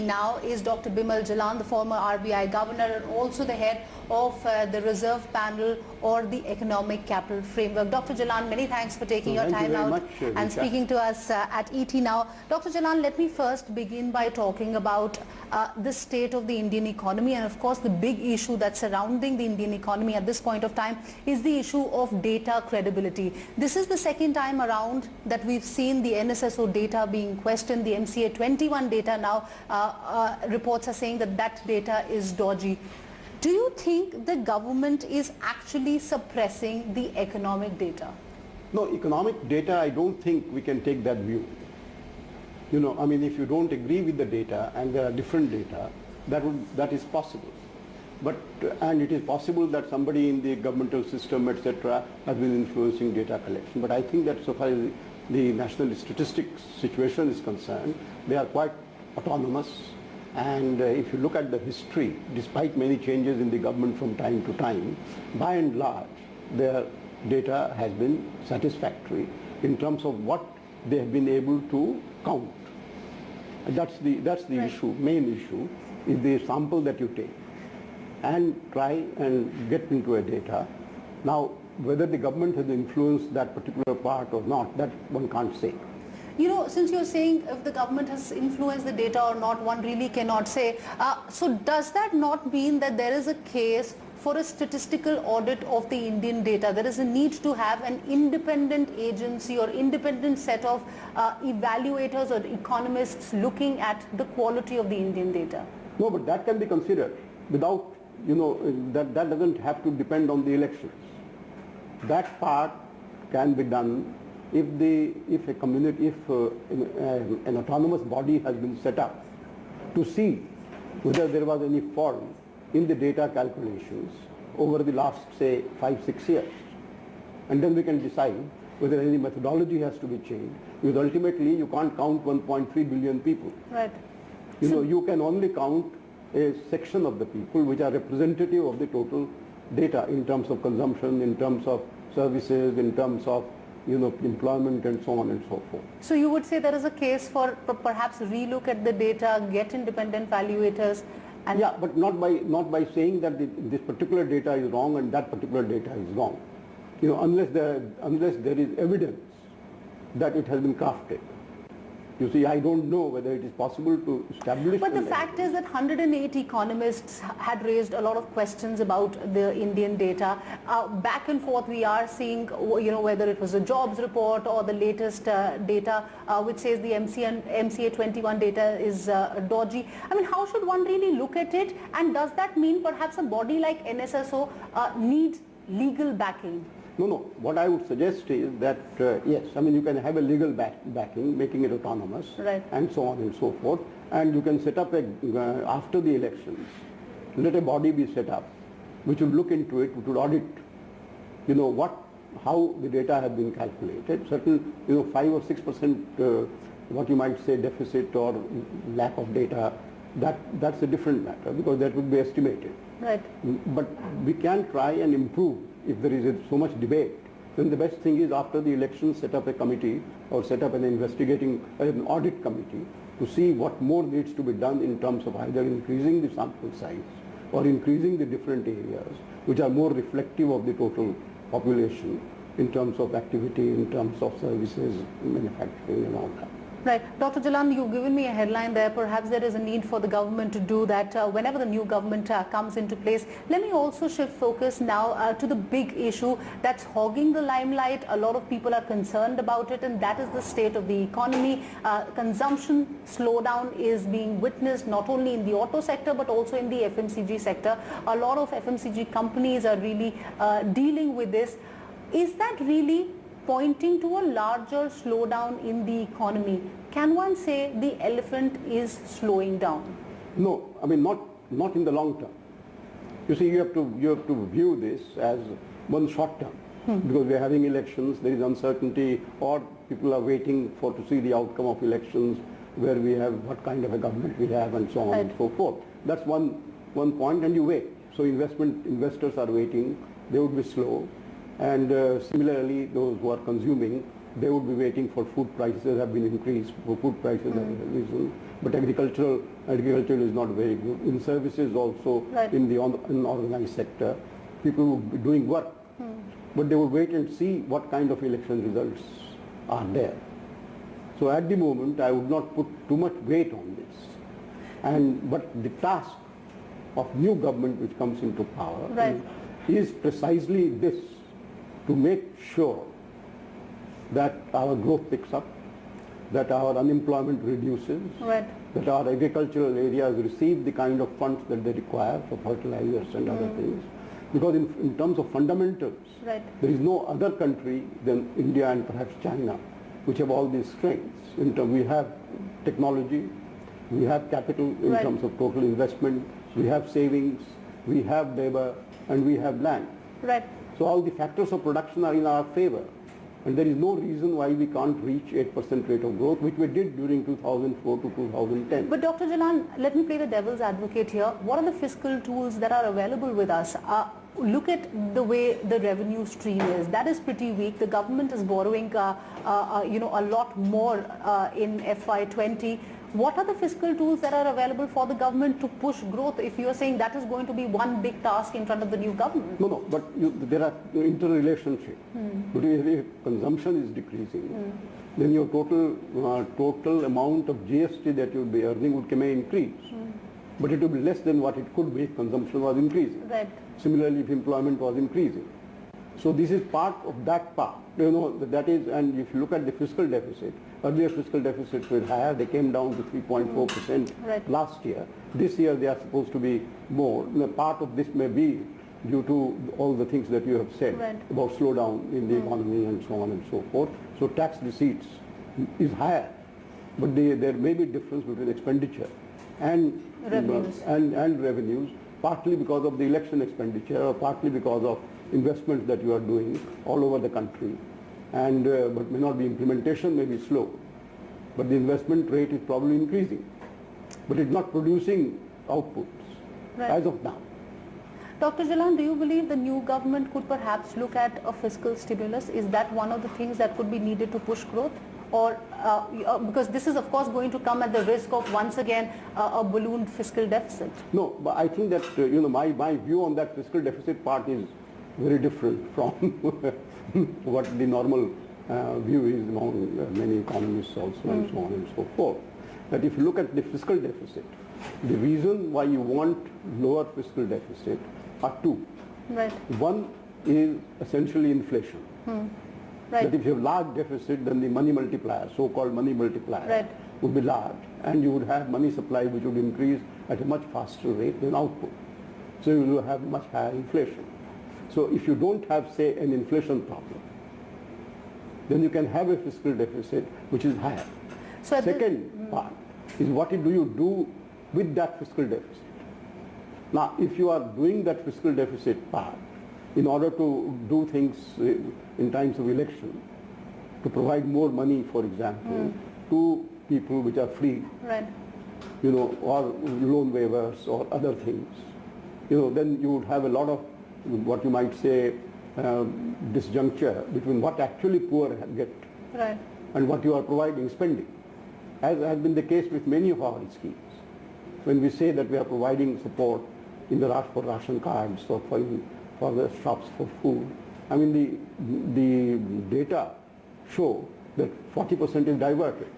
now is Dr. Bimal Jalan, the former RBI Governor and also the head of the Reserve Panel or the Economic Capital Framework. Dr. Jalan, many thanks for taking your time out and speaking to us at ETNOW. Dr. Jalan, let me first begin by talking about the state of the Indian economy, and of course the big issue that's surrounding the Indian economy at this point of time is the issue of data credibility. This is the second time around that we've seen the NSSO data being questioned. The MCA 21 data now, reports are saying that that data is dodgy. Do you think the government is actually suppressing the economic data? No, economic data, I don't think we can take that view. You know, I mean, if you don't agree with the data and there are different data, that is possible. But, and it is possible that somebody in the governmental system, etc., has been influencing data collection. But I think that so far as the national statistics situation is concerned, they are quite autonomous. And if you look at the history, despite many changes in the government from time to time, by and large, their data has been satisfactory in terms of what they have been able to count. And that's the right. issue, main issue, is the sample that you take and try and get into a data. Now, whether the government has influenced that particular part or not, that one can't say. You know, since you're saying if the government has influenced the data or not, one really cannot say. So does that not mean that there is a case for a statistical audit of the Indian data? There is a need to have an independent agency or independent set of evaluators or economists looking at the quality of the Indian data. No, but that can be considered without, you know, that doesn't have to depend on the elections. That part can be done if a community, if an autonomous body has been set up to see whether there was any fault in the data calculations over the last, say, 5-6 years. And then we can decide whether any methodology has to be changed, because ultimately you can't count 1.3 billion people. Right. You know, you can only count a section of the people which are representative of the total data in terms of consumption, in terms of services, in terms of, you know, employment and so on and so forth. So you would say there is a case for perhaps relook at the data, get independent evaluators, and yeah, but not by saying that this particular data is wrong and that particular data is wrong. You know, unless there is evidence that it has been crafted. You see, I don't know whether it is possible to establish. But the fact is that 108 economists had raised a lot of questions about the Indian data. Back and forth we are seeing, you know, whether it was a jobs report or the latest data which says the MCA 21 data is dodgy. I mean, how should one really look at it? And does that mean perhaps a body like NSSO needs legal backing? No. What I would suggest is that, yes, I mean, you can have a legal backing, making it autonomous, right, and so on and so forth. And you can set up after the elections, let a body be set up, which will look into it, which will audit, you know, how the data has been calculated. Certain, you know, 5 or 6%, what you might say deficit or lack of data, that's a different matter, because that would be estimated. Right. But we can try and improve. If there is so much debate, then the best thing is after the election set up a committee or set up an audit committee to see what more needs to be done in terms of either increasing the sample size or increasing the different areas which are more reflective of the total population in terms of activity, in terms of services, manufacturing and all that. Right. Dr. Jalan, you've given me a headline there. Perhaps there is a need for the government to do that whenever the new government comes into place. Let me also shift focus now to the big issue that's hogging the limelight. A lot of people are concerned about it, and that is the state of the economy. Consumption slowdown is being witnessed not only in the auto sector but also in the FMCG sector. A lot of FMCG companies are really dealing with this. Is that really pointing to a larger slowdown in the economy? Can one say the elephant is slowing down? No, I mean not in the long term. You see, you have to view this as one short term, because we are having elections, there is uncertainty, or people are waiting to see the outcome of elections, where we have what kind of a government we have, and so on and so forth. That's one point, and you wait. So investors are waiting, they would be slow. And similarly, those who are consuming, they would be waiting for food prices have been increased, for food prices have risen. But agriculture is not very good. In services also, in the unorganized sector, people would be doing work, but they would wait and see what kind of election results are there. So at the moment, I would not put too much weight on this. But the task of new government which comes into power is precisely this, to make sure that our growth picks up, that our unemployment reduces, that our agricultural areas receive the kind of funds that they require for fertilizers and other things. Because in terms of fundamentals, there is no other country than India and perhaps China which have all these strengths. We have technology, we have capital in terms of total investment, we have savings, we have labor, and we have land. So all the factors of production are in our favor. And there is no reason why we can't reach 8% rate of growth, which we did during 2004 to 2010. But Dr. Jalan, let me play the devil's advocate here. What are the fiscal tools that are available with us? Look at the way the revenue stream is. That is pretty weak. The government is borrowing a lot more in FY20. What are the fiscal tools that are available for the government to push growth if you are saying that is going to be one big task in front of the new government? No, but there are interrelationship. But if consumption is decreasing, then your total amount of GST that you will be earning may increase. But it will be less than what it could be if consumption was increasing. Similarly, if employment was increasing. So this is part of that part. That is, and if you look at the fiscal deficit, earlier fiscal deficits were higher, they came down to 3.4% last year. This year they are supposed to be more. Part of this may be due to all the things that you have said about slowdown in the economy and so on and so forth. So tax receipts is higher, but there may be difference between expenditure and revenues, partly because of the election expenditure or partly because of investments that you are doing all over the country, and but may not be implementation may be slow, but the investment rate is probably increasing, but it's not producing outputs as of now. Dr. Jalan, do you believe the new government could perhaps look at a fiscal stimulus? Is that one of the things that could be needed to push growth? Or because this is of course going to come at the risk of once again a ballooned fiscal deficit? No, but I think that my view on that fiscal deficit part is very different from what the normal view is among many economists also and so on and so forth. That if you look at the fiscal deficit, the reason why you want lower fiscal deficit are two. One is essentially inflation. That if you have large deficit, then the money multiplier, so-called money multiplier, would be large, and you would have money supply which would increase at a much faster rate than output. So you will have much higher inflation. So if you don't have, say, an inflation problem, then you can have a fiscal deficit which is higher. So second part is what do you do with that fiscal deficit? Now, if you are doing that fiscal deficit part in order to do things in times of election, to provide more money, for example, to people which are free, or loan waivers or other things, then you would have a lot of what you might say disjuncture between what actually poor get and what you are providing, spending, as has been the case with many of our schemes. When we say that we are providing support in the for ration cards or for the shops for food, I mean the data show that 40% is diverted.